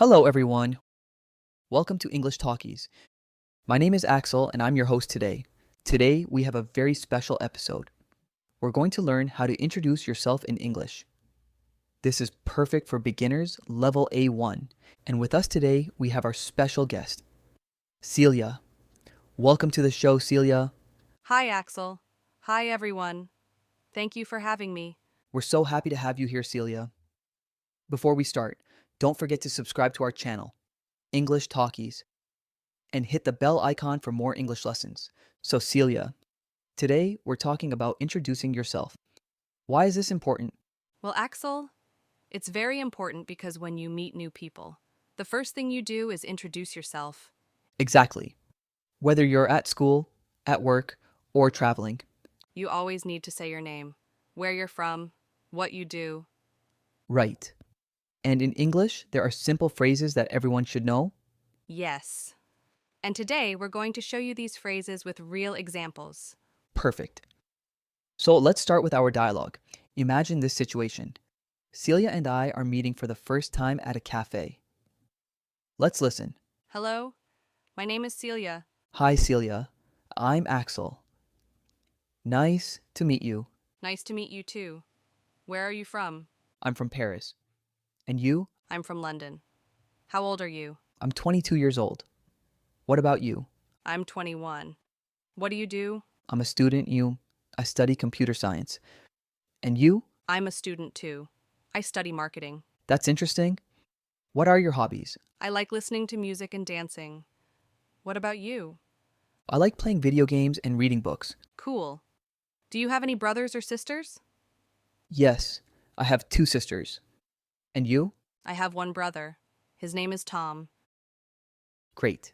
Hello, everyone. Welcome to English Talkies. My name is Axel, and I'm your host today. Today, we have a very special episode. We're going to learn how to introduce yourself in English. This is perfect for beginners level A1. And with us today, we have our special guest, Celia. Welcome to the show, Celia. Hi, Axel. Hi, everyone. Thank you for having me. We're so happy to have you here, Celia. Before we start, don't forget to subscribe to our channel, English Talkies, and hit the bell icon for more English lessons. So, Celia, today we're talking about introducing yourself. Why is this important? Well, Axel, it's very important because when you meet new people, the first thing you do is introduce yourself. Exactly. Whether you're at school, at work, or traveling. You always need to say your name, where you're from, what you do. Right. And in English, there are simple phrases that everyone should know. Yes. And today we're going to show you these phrases with real examples. Perfect. So let's start with our dialogue. Imagine this situation. Celia and I are meeting for the first time at a cafe. Let's listen. Hello, my name is Celia. Hi, Celia. I'm Axel. Nice to meet you. Nice to meet you too. Where are you from? I'm from Paris. And you? I'm from London. How old are you? I'm 22 years old. What about you? I'm 21. What do you do? I'm a student. I study computer science. And you? I'm a student too. I study marketing. That's interesting. What are your hobbies? I like listening to music and dancing. What about you? I like playing video games and reading books. Cool. Do you have any brothers or sisters? Yes, I have two sisters. And you? I have one brother. His name is Tom. Great.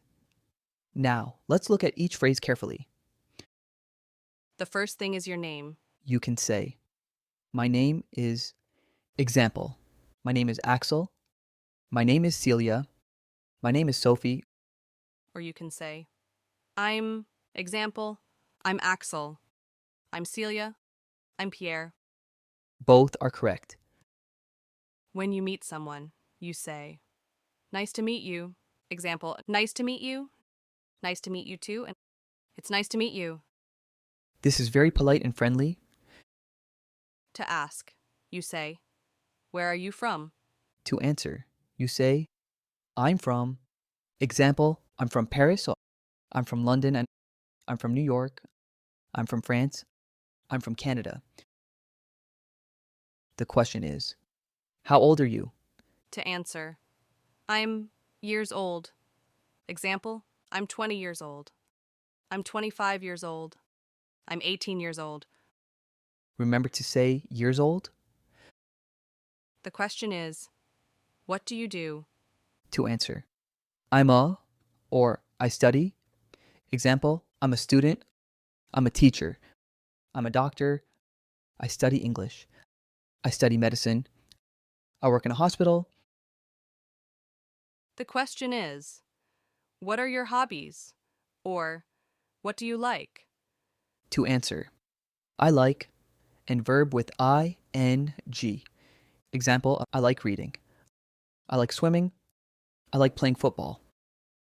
Now, let's look at each phrase carefully. The first thing is your name. You can say, my name is, example, my name is Axel, my name is Celia, my name is Sophie. Or you can say, example, I'm Axel. I'm Celia. I'm Pierre. Both are correct. When you meet someone, you say, nice to meet you. Example, nice to meet you. Nice to meet you too. And it's nice to meet you. This is very polite and friendly. To ask, you say, where are you from? To answer, you say, I'm from, example, I'm from Paris, I'm from London, and I'm from New York, I'm from France, I'm from Canada. The question is, how old are you? To answer, I'm years old. Example, I'm 20 years old. I'm 25 years old. I'm 18 years old. Remember to say years old? The question is, what do you do? To answer, I'm a, or I study. Example, I'm a student, I'm a teacher, I'm a doctor, I study English, I study medicine, I work in a hospital. The question is, what are your hobbies? Or, what do you like? To answer, I like, and verb with ing. Example, I like reading, I like swimming, I like playing football,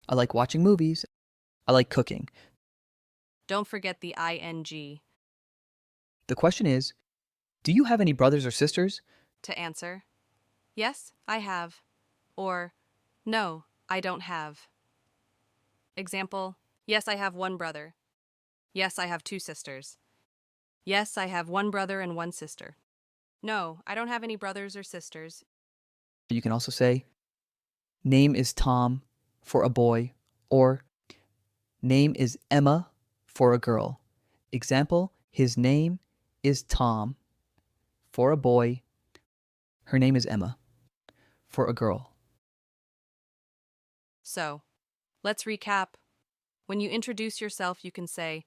I like watching movies, I like cooking. Don't forget the ing. The question is, do you have any brothers or sisters? To answer, yes, I have. Or, no, I don't have. Example, yes, I have one brother. Yes, I have two sisters. Yes, I have one brother and one sister. No, I don't have any brothers or sisters. You can also say, name is Tom for a boy, or name is Emma for a girl. Example, his name is Tom. For a boy, her name is Emma. For a girl. So, let's recap. When you introduce yourself, you can say,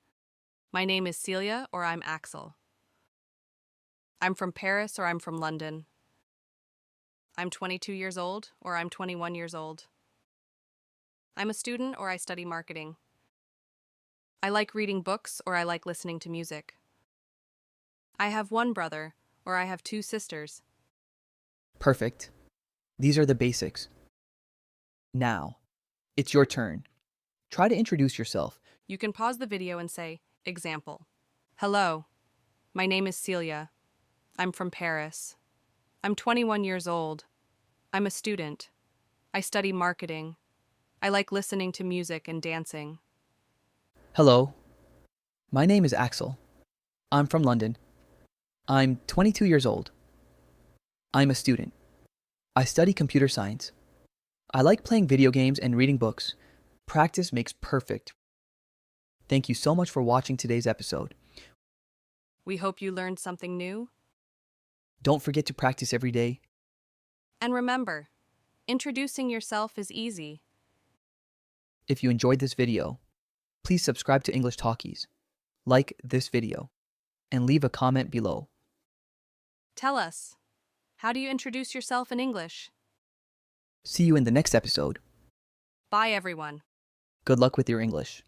my name is Celia or I'm Axel. I'm from Paris or I'm from London. I'm 22 years old or I'm 21 years old. I'm a student or I study marketing. I like reading books or I like listening to music. I have one brother or I have two sisters. Perfect. These are the basics. Now, it's your turn. Try to introduce yourself. You can pause the video and say, example. Hello, my name is Celia. I'm from Paris. I'm 21 years old. I'm a student. I study marketing. I like listening to music and dancing. Hello, my name is Axel. I'm from London. I'm 22 years old. I'm a student. I study computer science. I like playing video games and reading books. Practice makes perfect. Thank you so much for watching today's episode. We hope you learned something new. Don't forget to practice every day. And remember, introducing yourself is easy. If you enjoyed this video, please subscribe to English Talkies, like this video, and leave a comment below. Tell us, how do you introduce yourself in English? See you in the next episode. Bye, everyone. Good luck with your English.